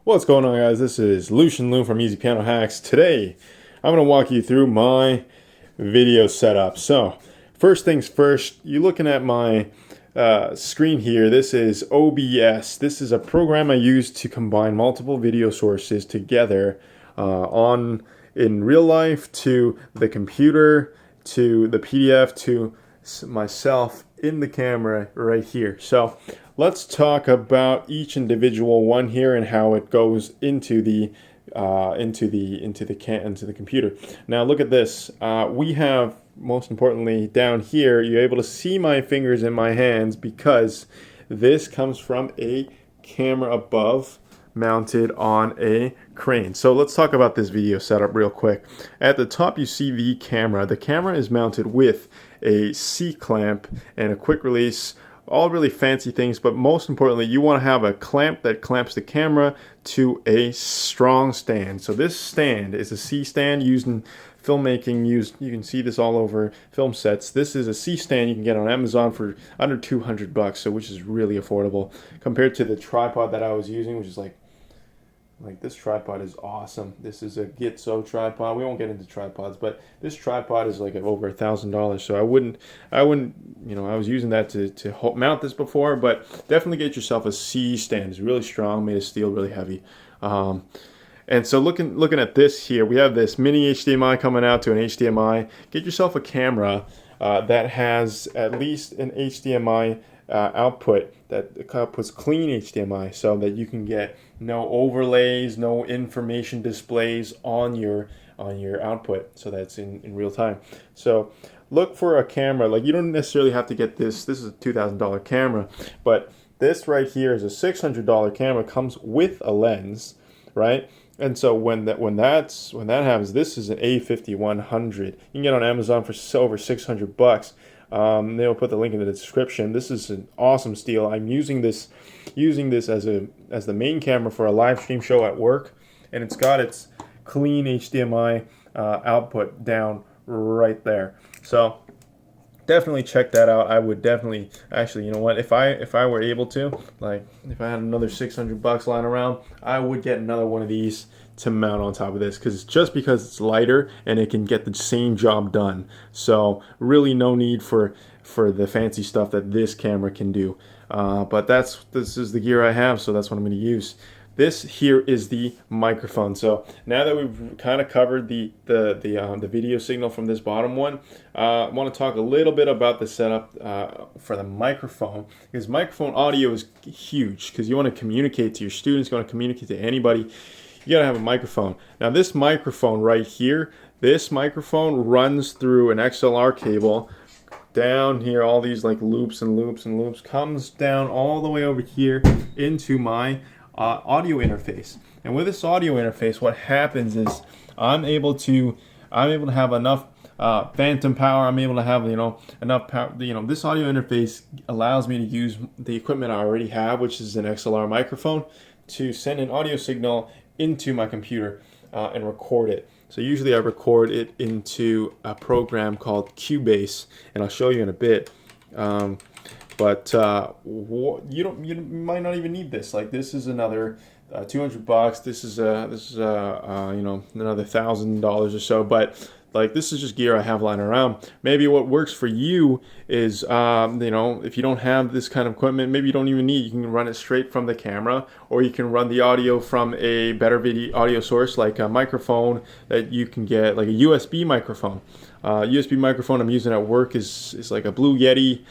What's going on, guys? This is Lucien from Easy Piano Hacks. Today, I'm going to walk you through my video setup. So, first things first, you're looking at my screen here. This is OBS. This is a program I use to combine multiple video sources together in real life, to the computer, to the PDF, to myself in the camera right here. So let's talk about each individual one here and how it goes into the computer. Now look at this. We have, most importantly, down here, you're able to see my fingers in my hands because this comes from a camera above, mounted on a crane. So let's talk about this video setup real quick. At the top you see the camera. The camera is mounted with a C-clamp and a quick release, all really fancy things, but most importantly you want to have a clamp that clamps the camera to a strong stand. So this stand is a C stand used in filmmaking. You can see this all over film sets. This is a C stand you can get on Amazon for under $200, so which is really affordable compared to the tripod that I was using, which is like this tripod is awesome. This is a Gitzo tripod. We won't get into tripods, but this tripod is like over $1,000. So I wouldn't, I was using that to mount this before, but definitely get yourself a C stand. It's really strong, made of steel, really heavy. And so looking at this here, we have this mini HDMI coming out to an HDMI. Get yourself a camera that has at least an HDMI output that outputs clean HDMI, so that you can get no overlays, no information displays on your output, so that's in real time. So look for a camera. Like, you don't necessarily have to get this. This is a $2,000 camera, but this right here is a $600 camera. Comes with a lens, right? And so when that happens, this is an A5100. You can get on Amazon for over $600. They'll put the link in the description. This is an awesome steal. I'm using this as the main camera for a live stream show at work, and it's got its clean HDMI output down right there. So definitely check that out. I would definitely, actually, you know what? If I were able to, like, if I had another $600 lying around, I would get another one of these to mount on top of this, because it's lighter and it can get the same job done. So really no need for the fancy stuff that this camera can do. But this is the gear I have, so that's what I'm going to use. This here is the microphone. So now that we've kind of covered the video signal from this bottom one, I want to talk a little bit about the setup for the microphone, because microphone audio is huge, because you want to communicate to your students, you want to communicate to anybody. You gotta have a microphone. Now this microphone right here, this microphone runs through an XLR cable down here, all these like loops and loops and loops, comes down all the way over here into my audio interface. And with this audio interface, what happens is I'm able to have enough phantom power. I'm able to have enough power. This audio interface allows me to use the equipment I already have, which is an XLR microphone, to send an audio signal into my computer and record it. So usually I record it into a program called Cubase, and I'll show you in a bit. But you might not even need this. Like, this is another $200. This is another $1,000 or so. But like, this is just gear I have lying around. Maybe what works for you is, if you don't have this kind of equipment, maybe you don't even need. You can run it straight from the camera, or you can run the audio from a better video audio source, like a microphone that you can get, like a USB microphone. USB microphone I'm using at work is like a Blue Yeti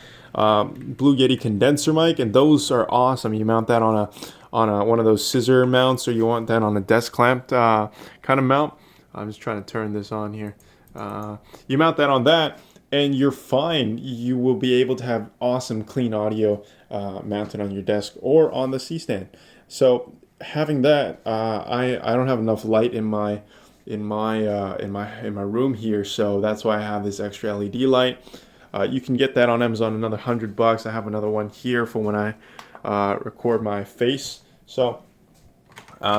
condenser mic, and those are awesome. You mount that on one of those scissor mounts, or you want that on a desk clamped kind of mount. I'm just trying to turn this on here. You mount that on that, and you're fine. You will be able to have awesome clean audio mounted on your desk or on the C-stand. So having that, I don't have enough light in my room here, so that's why I have this extra LED light. You can get that on Amazon, another $100. I have another one here for when I record my face. So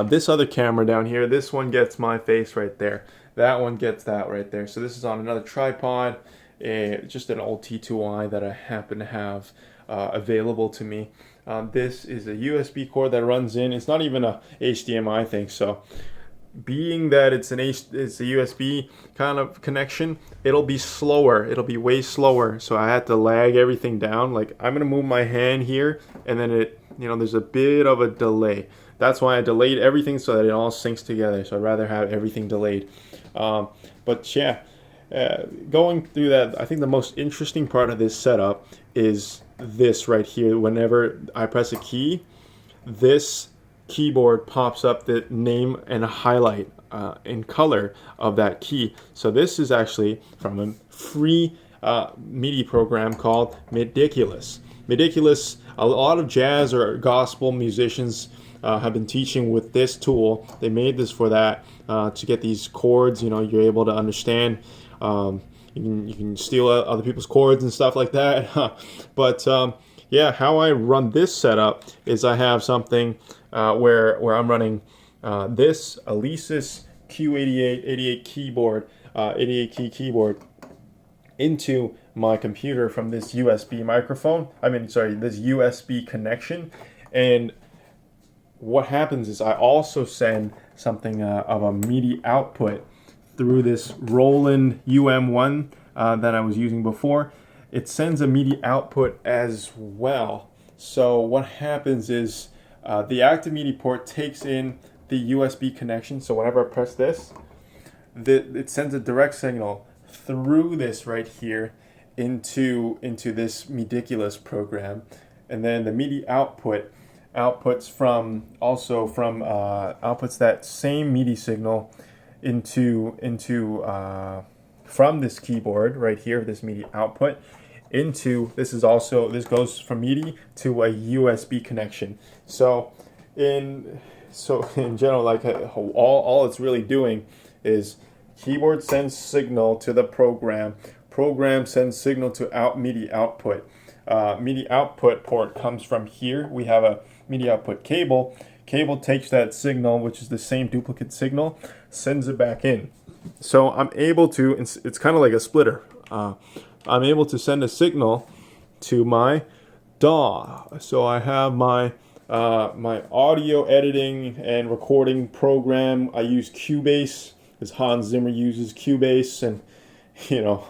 this other camera down here, this one gets my face right there. That one gets that right there. So this is on another tripod, just an old T2i that I happen to have available to me. This is a USB cord that runs in. It's not even a HDMI thing, so being that it's a USB kind of connection, it'll be slower. It'll be way slower. So I had to lag everything down. Like, I'm gonna move my hand here, and then there's a bit of a delay. That's why I delayed everything so that it all syncs together. So I'd rather have everything delayed. But yeah, going through that, I think the most interesting part of this setup is this right here. Whenever I press a key, this keyboard pops up the name and highlight in color of that key. So this is actually from a free MIDI program called Midiculous. Midiculous, a lot of jazz or gospel musicians have been teaching with this tool. They made this for that, to get these chords. You're able to understand. You can steal other people's chords and stuff like that. But yeah, how I run this setup is I have something where I'm running this Alesis Q88 88 keyboard, 88 key keyboard into my computer from this USB microphone. This USB connection. And what happens is I also send something of a MIDI output through this Roland UM1 that I was using before. It sends a MIDI output as well. So what happens is the active MIDI port takes in the USB connection. So whenever I press this, it sends a direct signal through this right here into this Midiculous program, and then the MIDI outputs that same MIDI signal into from this keyboard right here, this MIDI output this goes from MIDI to a USB connection. So in general, like all it's really doing is keyboard sends signal to the program sends signal to MIDI output. MIDI output port comes from here. We have a MIDI output cable takes that signal, which is the same duplicate signal, sends it back in. So I'm able to, it's kind of like a splitter. I'm able to send a signal to my DAW. So I have my audio editing and recording program. I use Cubase, because Hans Zimmer uses Cubase, and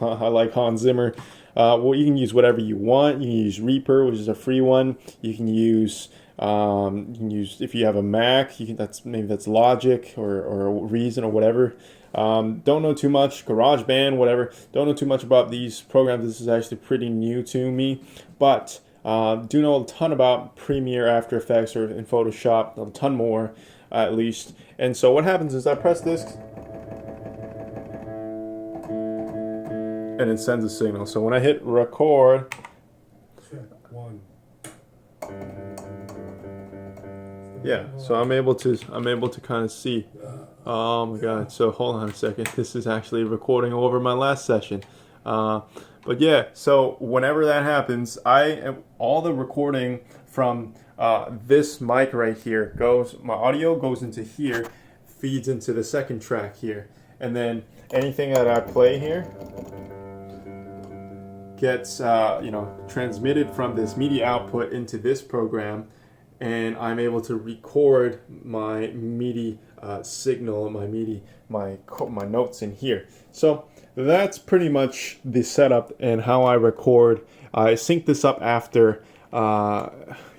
I like Hans Zimmer. Well, you can use whatever you want. You can use Reaper, which is a free one. You can use if you have a Mac, that's Logic or Reason or whatever. Don't know too much. GarageBand, whatever. Don't know too much about these programs. This is actually pretty new to me, but do know a ton about Premiere, After Effects, or in Photoshop, a ton more at least. And so what happens is I press this, and it sends a signal. So when I hit record, check one. Yeah, so I'm able to kind of see. Oh my God! So hold on a second. This is actually recording over my last session. But yeah, so whenever that happens, all the recording from this mic right here my audio goes into here, feeds into the second track here, and then anything that I play here gets transmitted from this MIDI output into this program, and I'm able to record my MIDI signal, my notes in here. So that's pretty much the setup and how I record. I sync this up after I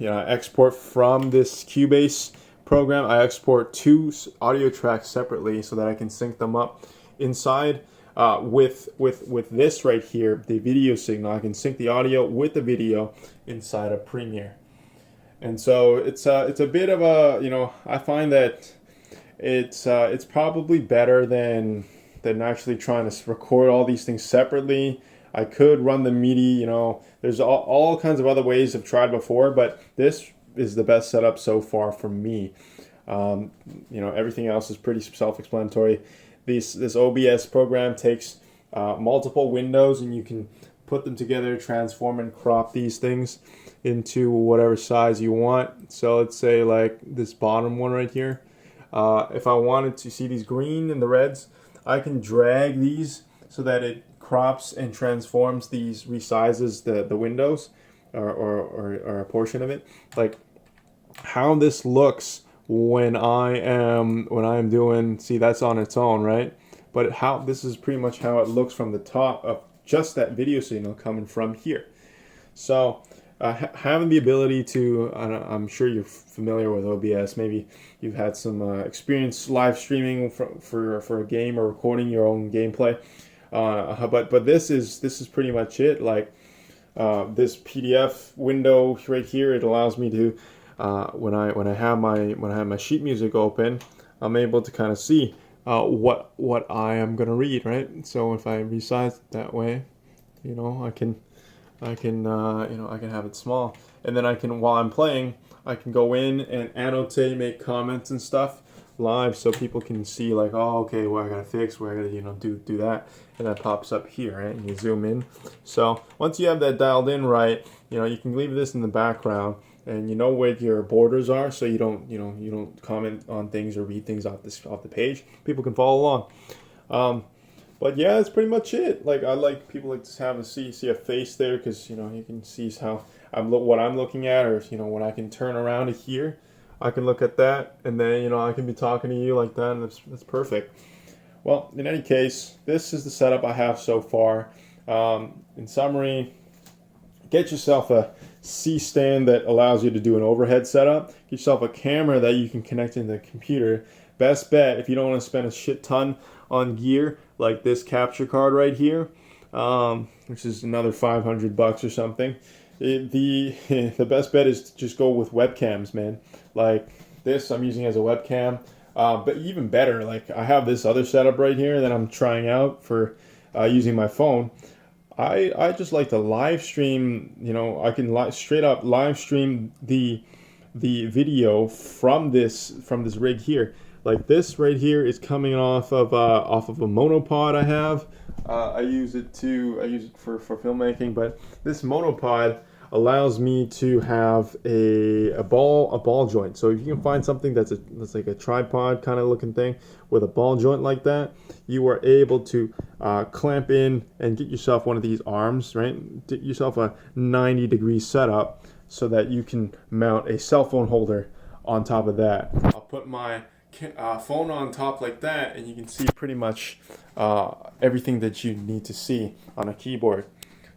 export from this Cubase program. I export two audio tracks separately so that I can sync them up inside. With this right here, the video signal, I can sync the audio with the video inside of Premiere. And so it's a bit of a, I find that it's probably better than actually trying to record all these things separately. I could run the MIDI, there's all kinds of other ways I've tried before, but this is the best setup so far for me. Everything else is pretty self-explanatory. This OBS program takes multiple windows, and you can put them together, transform and crop these things into whatever size you want. So let's say like this bottom one right here. If I wanted to see these green and the reds, I can drag these so that it crops and transforms these, resizes the windows. or a portion of it, like how this looks when I am doing, see, that's on its own, right? But how this is pretty much how it looks from the top of just that video signal coming from here. So having the ability to, I'm sure you're familiar with OBS. Maybe you've had some experience live streaming for a game or recording your own gameplay. But this is pretty much it. Like this PDF window right here, it allows me to when I have my sheet music open, I'm able to kind of see what I am gonna read, right? So if I resize it that way, I can I can have it small, and then I can, while I'm playing, I can go in and annotate, make comments and stuff live, so people can see like, oh, okay, where I gotta fix, where I gotta do that, and that pops up here, right? And you zoom in. So once you have that dialed in right, you can leave this in the background, and you know where your borders are, so you don't comment on things or read things off the page. People can follow along. But yeah, that's pretty much it. Like, I like people like to have see a face there, because you can see how what I'm looking at, or when I can turn around to here, I can look at that, and then I can be talking to you like that, and that's perfect. Well, in any case, this is the setup I have so far. In summary, get yourself a C-stand that allows you to do an overhead setup. Get yourself a camera that you can connect into the computer. Best bet, if you don't want to spend a shit ton on gear like this capture card right here, which is another $500 or something, the best bet is to just go with webcams, man. Like this I'm using as a webcam, but even better, like I have this other setup right here that I'm trying out for using my phone. I just like to live stream. I can straight up live stream the video from this rig here. Like this right here is coming off of a monopod I have. I use it for filmmaking, but this monopod allows me to have a ball joint. So if you can find something that's like a tripod kind of looking thing with a ball joint like that, you are able to clamp in and get yourself one of these arms, right? Get yourself a 90-degree setup so that you can mount a cell phone holder on top of that. I'll put my phone on top like that, and you can see pretty much everything that you need to see on a keyboard.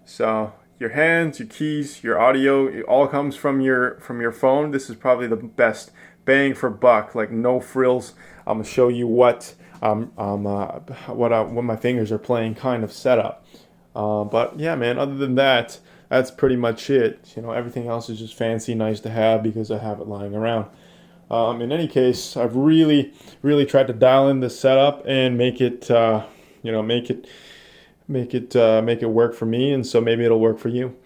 So your hands, your keys, your audio, it all comes from your phone. This is probably the best bang for buck, like no frills. I'm gonna show you what my fingers are playing kind of setup. But yeah, man, other than that, that's pretty much it. Everything else is just fancy, nice to have because I have it lying around. In any case, I've really tried to dial in this setup and make it work for me, and so maybe it'll work for you.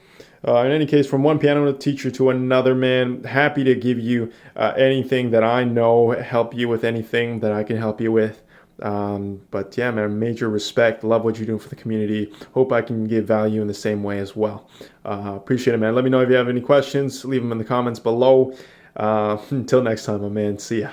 In any case, from one piano teacher to another, man, happy to give you anything that I know, help you with anything that I can help you with. But yeah, man, major respect. Love what you're doing for the community. Hope I can give value in the same way as well. Appreciate it, man. Let me know if you have any questions. Leave them in the comments below. Until next time, my man. See ya.